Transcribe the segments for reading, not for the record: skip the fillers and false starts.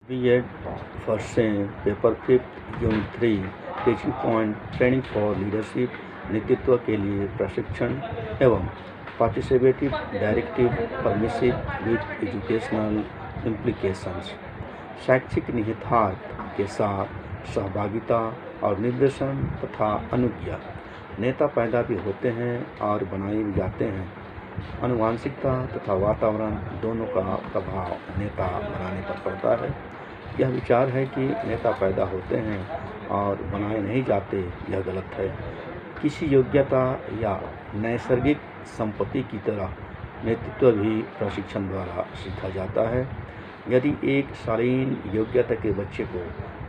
B.Ed first sem, paper 5th, unit 3, teaching point, training for leadership, नेतृत्व के लिए प्रशिक्षण एवं participative, directive, permissive with educational implications. शैक्षिक निहितार्थ के साथ सहभागिता और निर्देशन तथा अनुज्ञा। नेता पैदा भी होते हैं और बनाए भी जाते हैं। आनुवांशिकता तथा वातावरण दोनों का प्रभाव नेता बनाने पर पड़ता है। यह विचार है कि नेता पैदा होते हैं और बनाए नहीं जाते, यह गलत है। किसी योग्यता या नैसर्गिक संपत्ति की तरह नेतृत्व भी प्रशिक्षण द्वारा सीखा जाता है। यदि एक शालीन योग्यता के बच्चे को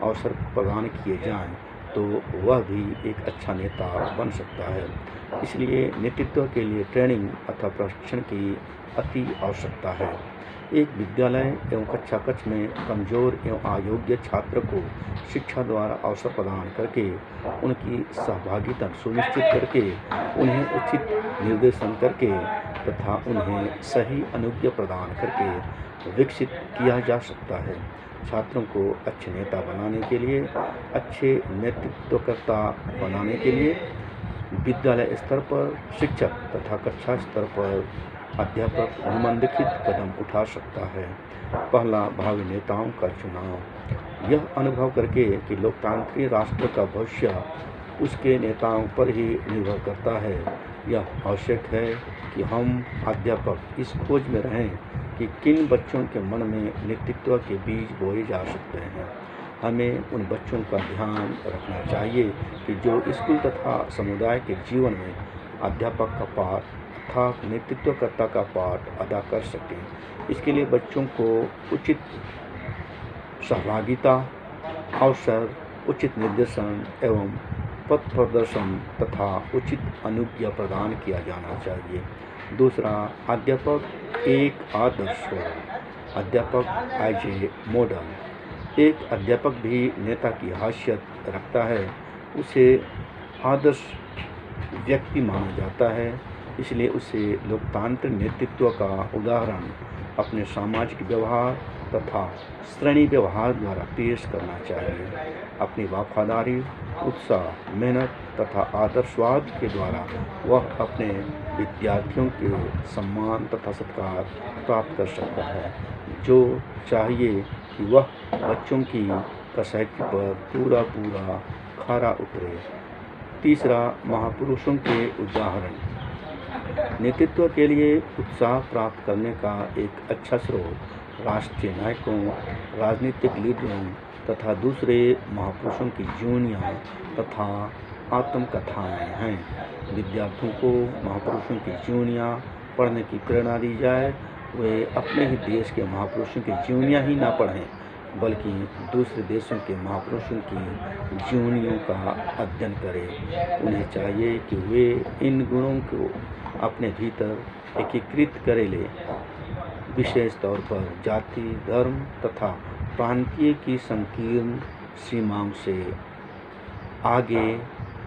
अवसर प्रदान किए जाएं, तो वह भी एक अच्छा नेता बन सकता है। इसलिए नेतृत्व के लिए ट्रेनिंग अथवा प्रशिक्षण की अति आवश्यकता है। एक विद्यालय एवं कक्षा कक्ष में कमजोर एवं अयोग्य छात्र को शिक्षा द्वारा अवसर प्रदान करके उनकी सहभागिता सुनिश्चित करके उन्हें उचित निर्देशन करके तथा उन्हें सही अनुज्ञा प्रदान करके विकसित किया जा सकता है। छात्रों को अच्छे नेता बनाने के लिए, अच्छे नेतृत्वकर्ता बनाने के लिए विद्यालय स्तर पर शिक्षक तथा कक्षा स्तर पर अध्यापक निम्नलिखित कदम उठा सकता है। पहला, भावी नेताओं का चुनाव। यह अनुभव करके कि लोकतांत्रिक राष्ट्र का भविष्य उसके नेताओं पर ही निर्भर करता है, यह आवश्यक है कि हम अध्यापक इस खोज में रहें कि किन बच्चों के मन में नेतृत्व के बीज बोए जा सकते हैं। हमें उन बच्चों का ध्यान रखना चाहिए कि जो स्कूल तथा समुदाय के जीवन में अध्यापक का पाठ अर्थात नेतृत्वकर्ता का पाठ अदा कर सकें। इसके लिए बच्चों को उचित सहभागिता, अवसर, उचित निर्देशन एवं पथ प्रदर्शन तथा उचित अनुज्ञा प्रदान किया जाना चाहिए। दूसरा, अध्यापक एक आदर्श हो। अध्यापक एज ए मॉडल। एक अध्यापक भी नेता की हैसियत रखता है, उसे आदर्श व्यक्ति माना जाता है। इसलिए उसे लोकतांत्रिक नेतृत्व का उदाहरण अपने सामाजिक व्यवहार तथा श्रेणी व्यवहार द्वारा पेश करना चाहिए। अपनी वफादारी, उत्साह, मेहनत तथा आदर्शवाद के द्वारा वह अपने विद्यार्थियों के सम्मान तथा सत्कार प्राप्त कर सकता है। जो चाहिए कि वह बच्चों की कसौटी पर पूरा खरा उतरे। तीसरा, महापुरुषों के उदाहरण। नेतृत्व के लिए उत्साह प्राप्त करने का एक अच्छा स्रोत राष्ट्रीय नायकों, राजनीतिक लीडरों तथा दूसरे महापुरुषों की जीवनियाँ तथा आत्मकथाएँ हैं। विद्यार्थियों को महापुरुषों की जीवनियाँ पढ़ने की प्रेरणा दी जाए। वे अपने ही देश के महापुरुषों की जीवनियाँ ही ना पढ़ें, बल्कि दूसरे देशों के महापुरुषों की जीवनियों का अध्ययन करें। उन्हें चाहिए कि वे इन गुणों को अपने भीतर एकीकृत करे ले। विशेष तौर पर जाति, धर्म तथा प्रांतीय की संकीर्ण सीमाओं से आगे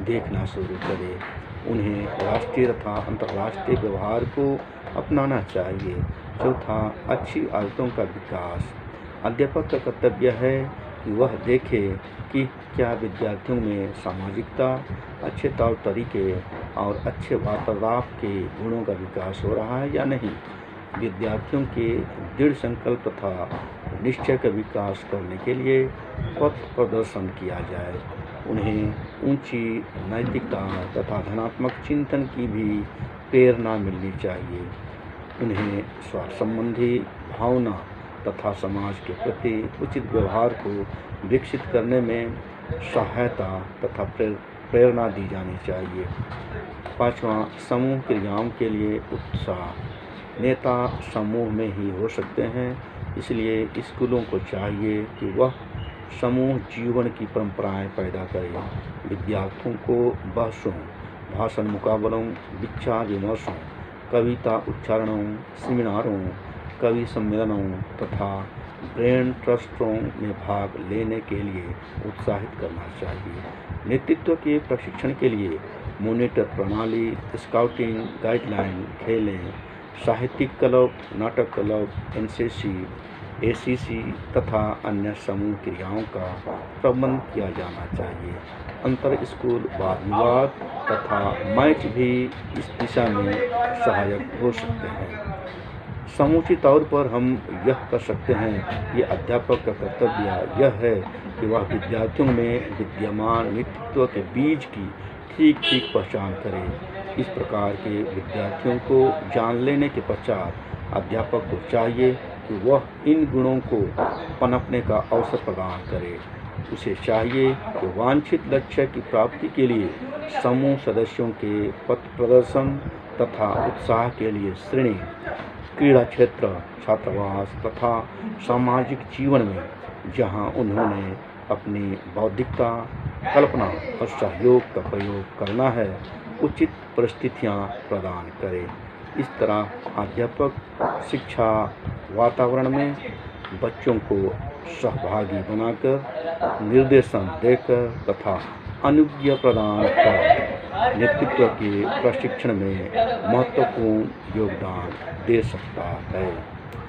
देखना शुरू करें। उन्हें राष्ट्रीय तथा अंतर्राष्ट्रीय व्यवहार को अपनाना चाहिए। चौथा, अच्छी आदतों का विकास। अध्यापक का कर्तव्य है कि वह देखे कि क्या विद्यार्थियों में सामाजिकता, अच्छे तौर तरीके और अच्छे वार्तालाप के गुणों का विकास हो रहा है या नहीं। विद्यार्थियों के दृढ़ संकल्प तथा निश्चय का विकास करने के लिए पथ प्रदर्शन किया जाए। उन्हें ऊंची नैतिकता तथा धनात्मक चिंतन की भी प्रेरणा मिलनी चाहिए। उन्हें स्वार्थ संबंधी भावना तथा समाज के प्रति उचित व्यवहार को विकसित करने में सहायता तथा प्रेरणा दी जानी चाहिए। पांचवा, समूह क्रियाओं के लिए उत्साह। नेता समूह में ही हो सकते हैं, इसलिए स्कूलों को चाहिए कि वह समूह जीवन की परंपराएं पैदा करें। विद्यार्थियों को बहसों, भाषण मुकाबलों, विचार विमर्शों, कविता उच्चारणों, सेमिनारों, कवि सम्मेलनों तथा ब्रेन ट्रस्टों में भाग लेने के लिए उत्साहित करना चाहिए। नेतृत्व के प्रशिक्षण के लिए मॉनिटर प्रणाली, स्काउटिंग गाइडलाइन, खेलें, साहित्यिक क्लब, नाटक क्लब, एनसीसी, एसीसी तथा अन्य समूह क्रियाओं का प्रबंध किया जाना चाहिए। अंतर स्कूल वाद विवाद तथा मैच भी इस दिशा में सहायक हो सकते हैं। समूची तौर पर हम यह कर सकते हैं कि अध्यापक का कर्तव्य यह है कि वह विद्यार्थियों में विद्यमान व्यक्तित्व के बीज की ठीक ठीक पहचान करे। इस प्रकार के विद्यार्थियों को जान लेने के पश्चात अध्यापक को चाहिए कि वह इन गुणों को पनपने का अवसर प्रदान करे। उसे चाहिए कि वांछित लक्ष्य की प्राप्ति के लिए समूह सदस्यों के पथ प्रदर्शन तथा उत्साह के लिए श्रेणी, क्रीड़ा क्षेत्र, छात्रावास तथा सामाजिक जीवन में जहां उन्होंने अपनी बौद्धिकता, कल्पना और सहयोग का प्रयोग करना है, उचित परिस्थितियां प्रदान करें। इस तरह अध्यापक शिक्षा वातावरण में बच्चों को सहभागी बनाकर, निर्देशन देकर तथा अनुज्ञा प्रदान कर नेतृत्व के प्रशिक्षण में महत्वपूर्ण योगदान दे सकता है।